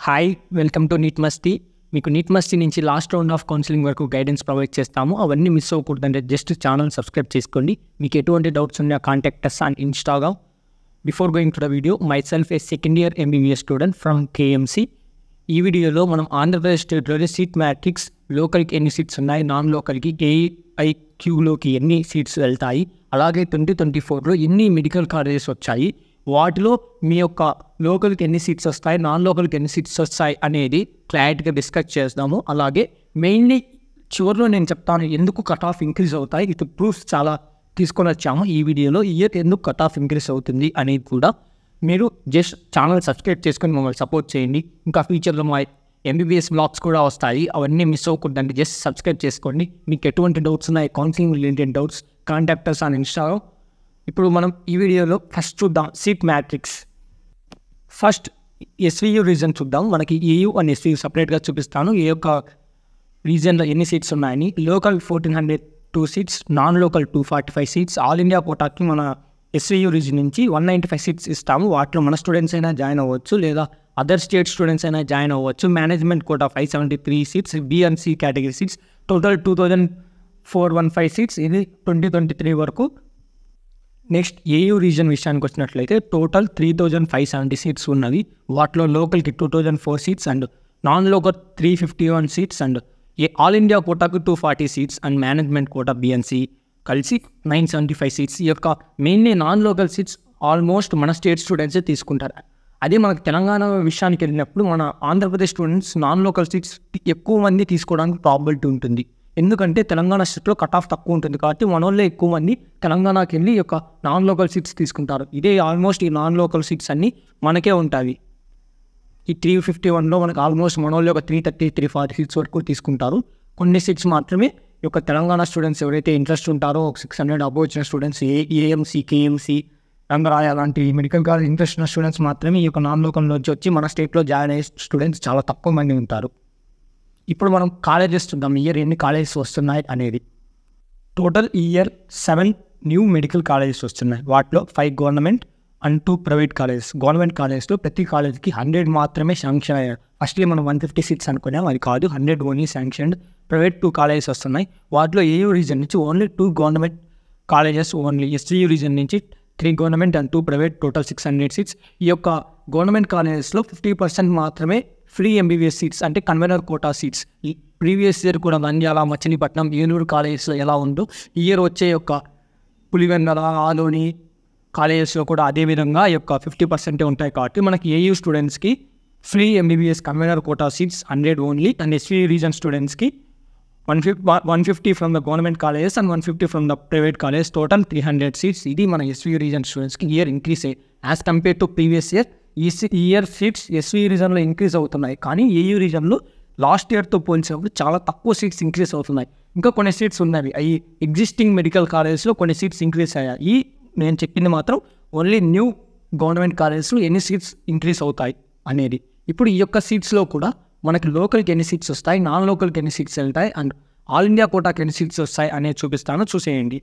Hi welcome to NEET Masti. మీకు NEET Masti నుంచి last round of counselling వరకు గైడెన్స్ ప్రొవైడ్ చేస్తాము. అవన్నీ మిస్ అవ్వకూడదంటే జస్ట్ ఛానల్ సబ్స్క్రైబ్ చేసుకోండి. మీకు ఎటువంటి డౌట్స్ ఉన్నా contact us on Instagram. Before going to the video, myself a second year MBBS student from KMC. ఈ వీడియోలో మనం ఆంధ్రప్రదేశ్ స్టేట్లోని సీట్ మ్యాట్రిక్స్, లోకల్కి ఎన్ని సీట్స్ ఉన్నాయి, నాన్ లోకల్కి ఏఐక్యూలోకి ఎన్ని సీట్స్ వెళ్తాయి, అలాగే 2024లో ఎన్ని మెడికల్ కాలేజెస్ వచ్చాయి, వాటిలో మీ యొక్క లోకల్కి ఎన్ని సీట్స్ వస్తాయి, నాన్ లోకల్కి ఎన్ని సీట్స్ వస్తాయి అనేది క్లారిటీగా డిస్కస్ చేద్దాము. అలాగే మెయిన్లీ చివరిలో నేను చెప్తాను ఎందుకు కట్ ఆఫ్ ఇంక్రీజ్ అవుతాయి. ఇది ప్రూఫ్స్ చాలా తీసుకొని వచ్చాము ఈ వీడియోలో. ఇయర్ ఎందుకు కట్ ఆఫ్ ఇంక్రీజ్ అవుతుంది అనేది కూడా మీరు జస్ట్ ఛానల్ సబ్స్క్రైబ్ చేసుకొని మమ్మల్ని సపోర్ట్ చేయండి. ఇంకా ఫ్యూచర్లో మా ఎంబీబీఎస్ బ్లాగ్స్ కూడా వస్తాయి, అవన్నీ మిస్ అవ్వకూడదండి. జస్ట్ సబ్స్క్రైబ్ చేసుకోండి. మీకు ఎటువంటి డౌట్స్ ఉన్నాయి, counselling related doubts, contractors on Instagram. ఇప్పుడు మనం ఈ వీడియోలో ఫస్ట్ చూద్దాం seat matrix. First SVU reason చూద్దాం. మనకి ఏయు అండ్ ఎస్వియు సపరేట్గా చూపిస్తాను. ఏ యొక్క రీజన్లో ఎన్ని సీట్స్ ఉన్నాయని. Local 1402 seats, non local 245 seats. All India కోటాకి మన ఎస్వియు రీజన్ నుంచి 195 సీట్స్ ఇస్తాము. వాటిలో మన స్టూడెంట్స్ అయినా జాయిన్ అవ్వచ్చు, లేదా అదర్ స్టేట్ స్టూడెంట్స్ అయినా జాయిన్ అవ్వచ్చు. Management quota 573 seats, B and C category seats, total 2415 seats. ఇది 2023 వరకు. నెక్స్ట్ ఏయూ రీజన్ విషయానికి వచ్చినట్లయితే టోటల్ 3570 సీట్స్ ఉన్నవి. వాటిలో లోకల్కి 2004 seats and non local 351 seats and all India కోటాకు 240 seats and management quota BNC కలిసి 975 సీట్స్. ఈ యొక్క mainly non local seats almost మన స్టేట్ స్టూడెంట్సే తీసుకుంటారు. అదే మనకు తెలంగాణ విషయానికి వెళ్ళినప్పుడు మన Andhra Pradesh students non local seats ఎక్కువ మంది తీసుకోవడానికి ప్రాబిలిటీ ఉంటుంది. ఎందుకంటే తెలంగాణ స్టేట్లో కట్ ఆఫ్ తక్కువ ఉంటుంది కాబట్టి మన వాళ్ళే ఎక్కువ మంది తెలంగాణకి వెళ్ళి యొక్క నాన్ లోకల్ సీట్స్ తీసుకుంటారు. ఇదే ఆల్మోస్ట్ ఈ నాన్ లోకల్ సీట్స్ అన్నీ మనకే ఉంటాయి. ఈ 351లో మనకు ఆల్మోస్ట్ మన వాళ్ళు ఒక 330, 340 సీట్స్ వరకు తీసుకుంటారు. కొన్ని సీట్స్ మాత్రమే ఈ యొక్క తెలంగాణ స్టూడెంట్స్ ఎవరైతే ఇంట్రెస్ట్ ఉంటారో, 600 అబోవ్ వచ్చిన స్టూడెంట్స్, ఏఎంసీ, కేఎంసీ, రంగరాయ అలాంటి మెడికల్ కాలేజ్ ఇంట్రెస్ట్ ఉన్న స్టూడెంట్స్ మాత్రమే ఈ యొక్క నాన్ లోకల్లోంచి వచ్చి మన స్టేట్లో జాయిన్ అయ్యే స్టూడెంట్స్ చాలా తక్కువ మంది ఉంటారు. ఇప్పుడు మనం కాలేజెస్ చూద్దాం, ఇయర్ ఎన్ని కాలేజెస్ వస్తున్నాయి అనేది. Total year 7 new medical colleges వస్తున్నాయి. వాటిలో 5 government and 2 private colleges. Government కాలేజ్లో ప్రతి కాలేజ్కి 100 మాత్రమే శాంక్షన్ అయ్యారు. ఫస్ట్లీ మనం 150 సీట్స్ అనుకున్నాం, అది కాదు, 100 ఓన్లీ శాంక్షన్డ్. ప్రైవేట్ 2 కాలేజెస్ వస్తున్నాయి. వాటిలో ఏయూ రీజన్ నుంచి only 2 government colleges, only SVU reason నుంచి 3 government and 2 private, total 600 seats. ఈ యొక్క గవర్నమెంట్ కాలేజెస్లో 50% మాత్రమే ఫ్రీ ఎంబీబీఎస్ సీట్స్, అంటే convener quota seats. Previous year కూడా నంద్యాల, మచిలీపట్నం, ఏలూరు కాలేజెస్లో ఎలా ఉందో ఈ ఇయర్ వచ్చే యొక్క పులివెందుల, ఆలోని కాలేజెస్లో కూడా అదేవిధంగా ఈ యొక్క 50% ఉంటాయి. కాబట్టి మనకి ఏయూ స్టూడెంట్స్కి free MBBS convener quota seats 100 only, and SVU region స్టూడెంట్స్కి 150 from the government colleges and 150 from the private college, total 300 seats. ఇది మన ఎస్వియు రీజన్ స్టూడెంట్స్కి ఇయర్ ఇంక్రీజ్ అయ్యి as compare to previous year. ఈ ఇయర్ సీట్స్ ఎస్వియు రీజన్లో increase అవుతున్నాయి, కానీ AU రీజన్లో last ఇయర్తో పోల్చినప్పుడు చాలా తక్కువ సీట్స్ ఇంక్రీజ్ అవుతున్నాయి. ఇంకా కొన్ని సీట్స్ ఉన్నవి అవి ఎగ్జిస్టింగ్ మెడికల్ కాలేజెస్లో కొన్ని సీట్స్ ఇంక్రీజ్ అయ్యాయి. ఈ నేను చెప్పింది మాత్రం ఓన్లీ న్యూ గవర్నమెంట్ కాలేజెస్లో ఎన్ని సీట్స్ ఇంక్రీజ్ అవుతాయి అనేది. ఇప్పుడు ఈ యొక్క సీట్స్లో కూడా మనకి లోకల్కి ఎన్ని సీట్స్ వస్తాయి, నాన్ లోకల్కి ఎన్ని సీట్స్ వెళ్తాయి, అండ్ ఆల్ ఇండియా కోటాకి ఎన్ని సీట్స్ వస్తాయి అనేది చూపిస్తాను, చూసేయండి.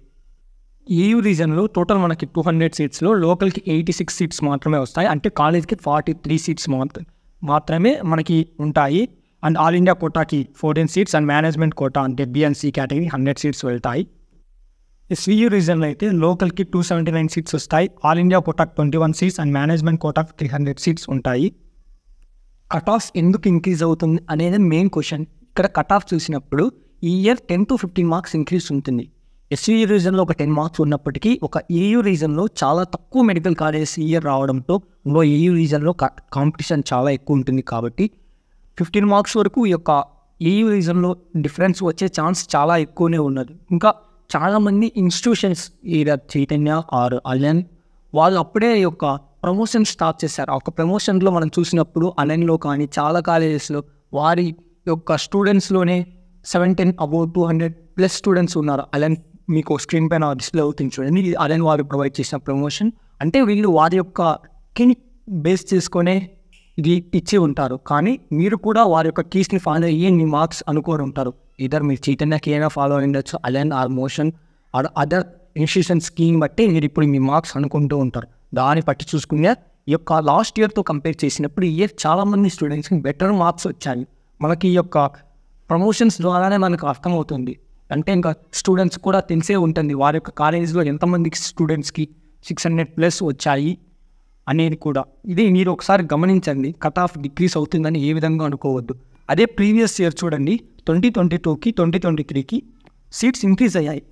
ఏయూ రీజన్లో టోటల్ మనకి 200 సీట్స్లో లోకల్కి 86 సీట్స్ మాత్రమే వస్తాయి, అంటే కాలేజ్కి 43 సీట్స్ మాత్రమే మనకి ఉంటాయి. అండ్ ఆల్ ఇండియా కోటాకి 14 సీట్స్ అండ్ మేనేజ్మెంట్ కోటా అంటే బిఎన్సి కేటగిరీ 100 సీట్స్ వెళ్తాయి. ఎస్వియు రీజన్లో అయితే లోకల్కి 279 సీట్స్ వస్తాయి, ఆల్ ఇండియా కోటాకి 21 సీట్స్ అండ్ మేనేజ్మెంట్ కోటాకి 300 సీట్స్ ఉంటాయి. కట్ ఆఫ్ ఎందుకు ఇంక్రీజ్ అవుతుంది అనేది మెయిన్ క్వశ్చన్. ఇక్కడ కట్ ఆఫ్ చూసినప్పుడు ఈ ఇయర్ 10 to 15 మార్క్స్ ఇంక్రీజ్ ఉంటుంది. ఎస్వియు రీజన్లో ఒక 10 మార్క్స్ ఉన్నప్పటికీ ఒక ఏయూ రీజన్లో చాలా తక్కువ మెడికల్ కాలేజెస్ ఇయర్ రావడంతో ఏయూ రీజన్లో కాంపిటీషన్ చాలా ఎక్కువ ఉంటుంది. కాబట్టి 15 మార్క్స్ వరకు ఈ యొక్క ఏయూ రీజన్లో డిఫరెన్స్ వచ్చే ఛాన్స్ చాలా ఎక్కువనే ఉన్నది. ఇంకా చాలామంది institutions either Chaitanya or Allen వాళ్ళు అప్పుడే ఈ యొక్క ప్రమోషన్ స్టార్ట్ చేశారు. ఒక ప్రమోషన్లో మనం చూసినప్పుడు అలెన్లో కానీ చాలా కాలేజెస్లో వారి యొక్క స్టూడెంట్స్లోనే 17 అబోవ్ 200+ స్టూడెంట్స్ ఉన్నారు. అలెన్ మీకు స్క్రీన్ పైన డిస్ప్లే అవుతుంది చూడండి, ఇది అలెన్ వారు ప్రొవైడ్ చేసిన ప్రమోషన్. అంటే వీళ్ళు వారి యొక్క కీని బేస్ చేసుకునే ఇది ఇచ్చి ఉంటారు, కానీ మీరు కూడా వారి యొక్క కీస్ని ఫాలో అయ్యి మీ మార్క్స్ అనుకోని ఉంటారు. ఇద్దరు మీరు చైతన్యకి ఏమైనా ఫాలో అయి ఉండొచ్చు, Allen are motion are other institution scheme బట్టి మీరు ఇప్పుడు మీ మార్క్స్ అనుకుంటూ ఉంటారు. దాన్ని పట్టి చూసుకునే ఈ యొక్క లాస్ట్ ఇయర్తో కంపేర్ చేసినప్పుడు ఈ ఇయర్ చాలామంది స్టూడెంట్స్కి బెటర్ మార్క్స్ వచ్చాయి. మనకి ఈ యొక్క ప్రమోషన్స్ ద్వారానే మనకు అర్థమవుతుంది. అంటే ఇంకా స్టూడెంట్స్ కూడా తెలిసే ఉంటుంది వారి యొక్క కాలేజీలో ఎంతమందికి స్టూడెంట్స్కి 600+ వచ్చాయి అనేది కూడా. ఇది మీరు ఒకసారి గమనించండి. కట్ ఆఫ్ డిక్రీస్ అవుతుందని ఏ విధంగా అనుకోవద్దు. అదే ప్రీవియస్ ఇయర్ చూడండి, 2022కి 2023కి సీట్స్ ఇంక్రీజ్ అయ్యాయి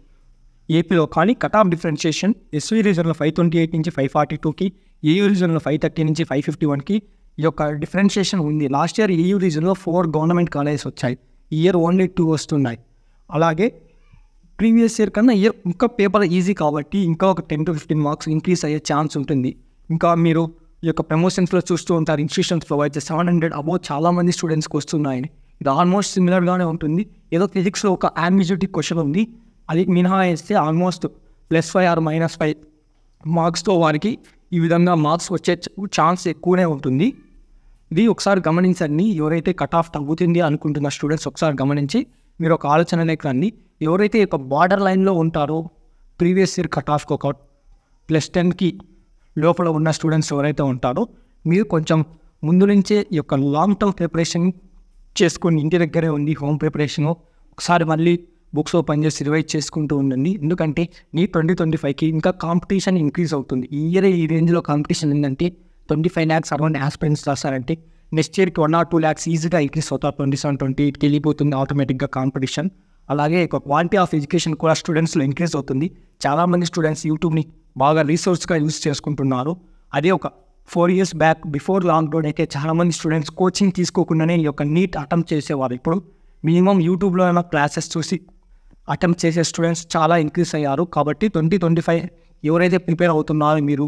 ఏపీలో. కానీ కట్ ఆఫ్ డిఫరెన్షియేషన్ ఎస్వీ రీజన్లో 528 నుంచి 542కి, ఏయూ రీజన్లో 530 నుంచి 551కి ఈ యొక్క డిఫరెన్షియేషన్ ఉంది. లాస్ట్ ఇయర్ ఏయూ రీజన్లో 4 గవర్నమెంట్ కాలేజెస్ వచ్చాయి, ఈ ఇయర్ ఓన్లీ 2 వస్తున్నాయి. అలాగే ప్రీవియస్ ఇయర్ కన్నా ఇయర్ ఇంకా పేపర్ ఈజీ కాబట్టి ఇంకా ఒక 10 to 15 మార్క్స్ ఇంక్రీజ్ అయ్యే ఛాన్స్ ఉంటుంది. ఇంకా మీరు ఈ యొక్క ప్రమోషన్స్లో చూస్తూ ఉంటారు, ఇన్స్టిట్యూషన్స్ ప్రొవైడ్ చేస్తే 700 అబోవ్ చాలామంది స్టూడెంట్స్కి వస్తున్నాయని. ఇది ఆల్మోస్ట్ సిమిలర్గానే ఉంటుంది. ఏదో ఫిజిక్స్లో ఒక అంబిగ్యూటీ క్వశ్చన్ ఉంది, అది మినహాయిస్తే ఆల్మోస్ట్ +5 or -5 మార్క్స్తో వారికి ఈ విధంగా మార్క్స్ వచ్చే ఛాన్స్ ఎక్కువనే ఉంటుంది. ఇది ఒకసారి గమనించండి. ఎవరైతే కట్ ఆఫ్ తగ్గుతుంది అనుకుంటున్న స్టూడెంట్స్ ఒకసారి గమనించి మీరు ఒక ఆలోచనలోకి రండి. ఎవరైతే ఒక బార్డర్ లైన్లో ఉంటారో ప్రీవియస్ ఇయర్ కట్ ఆఫ్కి ఒక +10కి లోపల ఉన్న స్టూడెంట్స్ ఎవరైతే ఉంటారో మీరు కొంచెం ముందు నుంచే ఈ యొక్క లాంగ్ టర్మ్ ప్రిపరేషన్ చేసుకొని ఇంటి దగ్గరే ఉంది హోమ్ ప్రిపరేషను ఒకసారి మళ్ళీ బుక్స్ ఓపెన్ చేసి రివైజ్ చేసుకుంటూ ఉండండి. ఎందుకంటే నీట్ 2025కి ఇంకా కాంపిటీషన్ ఇంక్రీజ్ అవుతుంది. ఈ ఇయర్ ఈ రేంజ్లో కాంపిటీషన్ ఏంటంటే 25 lakhs అరౌండ్ ఆస్పిరెంట్స్ రాస్తారంటే నెక్స్ట్ ఇయర్కి 1 or 2 lakhs ఈజీగా ఇంక్రీజ్ అవుతారు. 27, 28కి వెళ్ళిపోతుంది ఆటోమేటిక్గా కాంపిటీషన్. అలాగే ఒక క్వాలిటీ ఆఫ్ ఎడ్యుకేషన్ కూడా స్టూడెంట్స్లో ఇంక్రీజ్ అవుతుంది. చాలామంది స్టూడెంట్స్ యూట్యూబ్ని బాగా రీసోర్స్గా యూజ్ చేసుకుంటున్నారు. అదే ఒక 4 years బ్యాక్ బిఫోర్ లాక్డౌన్ అయితే చాలామంది స్టూడెంట్స్ కోచింగ్ తీసుకోకుండానే ఈ యొక్క నీట్ అటెంప్ట్ చేసేవారు. ఇప్పుడు మినిమం యూట్యూబ్లో ఏమైనా క్లాసెస్ చూసి అటెంప్ట్ చేసే స్టూడెంట్స్ చాలా ఇంక్రీజ్ అయ్యారు. కాబట్టి 2025 ఎవరైతే ప్రిపేర్ అవుతున్నారో మీరు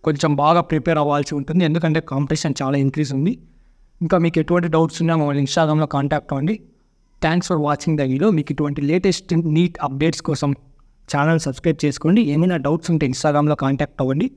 కొంచెం బాగా ప్రిపేర్ అవ్వాల్సి ఉంటుంది. ఎందుకంటే కాంపిటీషన్ చాలా ఇంక్రీజ్ ఉంది. ఇంకా మీకు ఎటువంటి డౌట్స్ ఉన్నా మమ్మల్ని ఇన్స్టాగ్రామ్లో కాంటాక్ట్ అవ్వండి. Thanks for watching the video. మీకు ఇటువంటి లేటెస్ట్ నీట్ అప్డేట్స్ కోసం ఛానల్ సబ్స్క్రైబ్ చేసుకోండి. ఏమైనా డౌట్స్ ఉంటే ఇన్స్టాగ్రామ్లో కాంటాక్ట్ అవ్వండి.